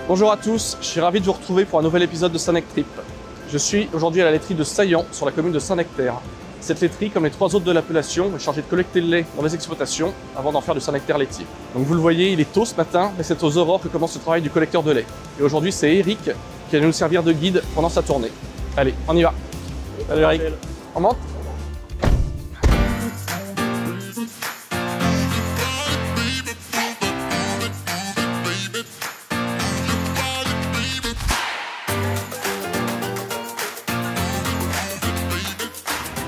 Bonjour à tous, je suis ravi de vous retrouver pour un nouvel épisode de Saint-Nectaire Trip. Je suis aujourd'hui à la laiterie de Saillant, sur la commune de Saint-Nectaire. Cette laiterie, comme les trois autres de l'appellation, est chargée de collecter le lait dans les exploitations avant d'en faire du Saint-Nectaire laitier. Donc vous le voyez, il est tôt ce matin, mais c'est aux aurores que commence le travail du collecteur de lait. Et aujourd'hui, c'est Eric qui va nous servir de guide pendant sa tournée. Allez, on y va. Salut Eric, on monte ?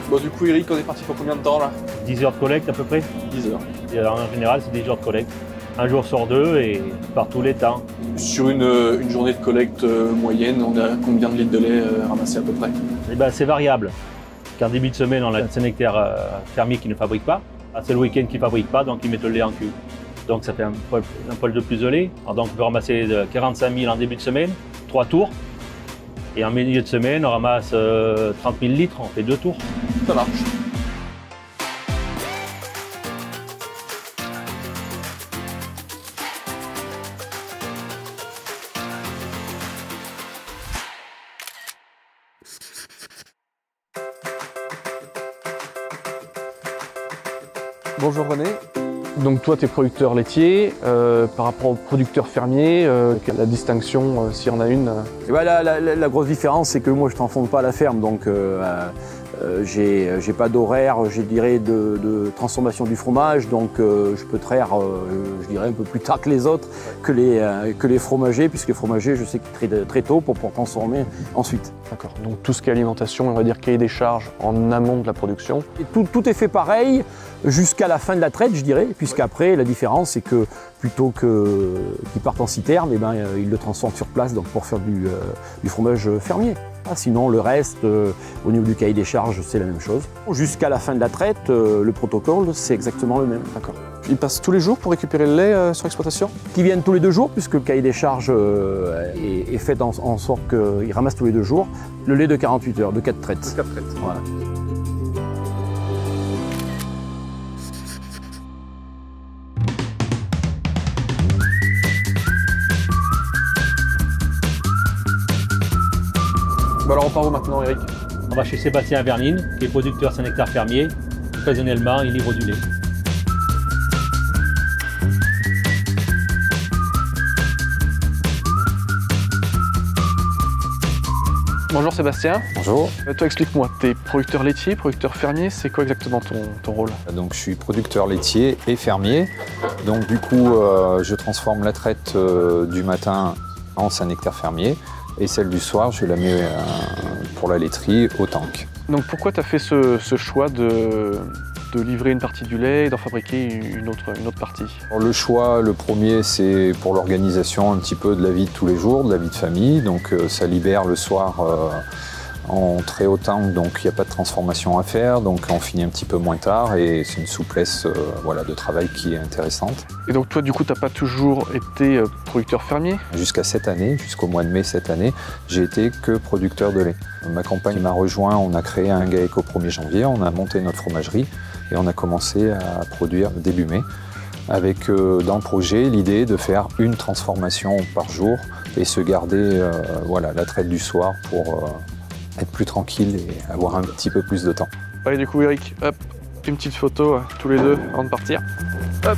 Bon, du coup, Eric, on est parti pour combien de temps là? 10 heures de collecte à peu près. 10 heures. Et alors, en général, c'est 10 heures de collecte. Un jour sur deux et par tous les temps. Sur une journée de collecte moyenne, on a combien de litres de lait ramassés à peu près? Et ben, c'est variable. Qu'en début de semaine, on a un Saint-Nectaire fermier qui ne fabrique pas. C'est le week-end qui ne fabrique pas, donc ils mettent le lait en cube. Donc ça fait un poil de plus de lait. Alors, donc on peut ramasser 45 000 en début de semaine, 3 tours. Et en milieu de semaine, on ramasse 30 000 litres, on fait 2 tours. Ça marche. Bonjour René. Donc toi, tu es producteur laitier, par rapport aux producteurs fermiers, la distinction, s'il y en a une Et ben la grosse différence, c'est que moi, je ne transforme pas à la ferme, donc j'ai pas d'horaire, je dirais, de transformation du fromage, donc je peux traire, je dirais, un peu plus tard que les autres, que les fromagers, puisque les fromagers, je sais qu'ils traitent très tôt pour transformer ensuite. D'accord, donc tout ce qui est alimentation, on va dire cahier des charges en amont de la production. Et tout est fait pareil jusqu'à la fin de la traite, je dirais, puisqu'après, la différence, c'est que plutôt qu'ils partent en citerne, eh ben, ils le transforment sur place donc pour faire du fromage fermier. Sinon, le reste, au niveau du cahier des charges, c'est la même chose. Jusqu'à la fin de la traite, le protocole, c'est exactement le même. D'accord. Ils passent tous les jours pour récupérer le lait sur l'exploitation? Qui viennent tous les 2 jours, puisque le cahier des charges est fait en sorte qu'ils ramassent tous les 2 jours le lait de 48 heures, de 4 traites. De 4 traites. Voilà. Bon alors on part où maintenant Eric? On va chez Sébastien à Vernines, qui est producteur Saint-Nectaire fermier. Occasionnellement, il livre du lait. Bonjour Sébastien. Bonjour. Toi explique-moi, tu es producteur laitier, producteur fermier, c'est quoi exactement ton rôle? Donc je suis producteur laitier et fermier. Donc du coup, je transforme la traite du matin en Saint-Nectaire fermier et celle du soir, je la mets pour la laiterie au tank. Donc pourquoi tu as fait ce choix de livrer une partie du lait et d'en fabriquer une autre partie? Alors, le choix, le premier, c'est pour l'organisation un petit peu de la vie de tous les jours, de la vie de famille. Donc ça libère le soir en très haut tank, donc il n'y a pas de transformation à faire, donc on finit un petit peu moins tard et c'est une souplesse voilà, de travail qui est intéressante. Et donc toi du coup tu n'as pas toujours été producteur fermier? Jusqu'à cette année, jusqu'au mois de mai cette année, j'ai été que producteur de lait. Ma compagne m'a rejoint, on a créé un GAEC au 1er janvier, on a monté notre fromagerie et on a commencé à produire début mai avec dans le projet l'idée de faire une transformation par jour et se garder voilà, la traite du soir pour être plus tranquille et avoir un petit peu plus de temps. Allez du coup Eric, hop, une petite photo tous les deux avant de partir. Hop.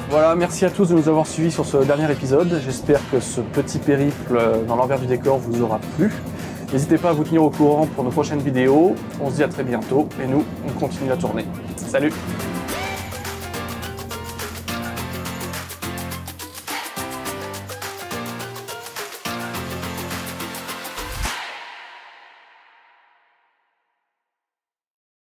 Voilà, merci à tous de nous avoir suivis sur ce dernier épisode. J'espère que ce petit périple dans l'envers du décor vous aura plu. N'hésitez pas à vous tenir au courant pour nos prochaines vidéos. On se dit à très bientôt et nous, on continue la tournée. Salut!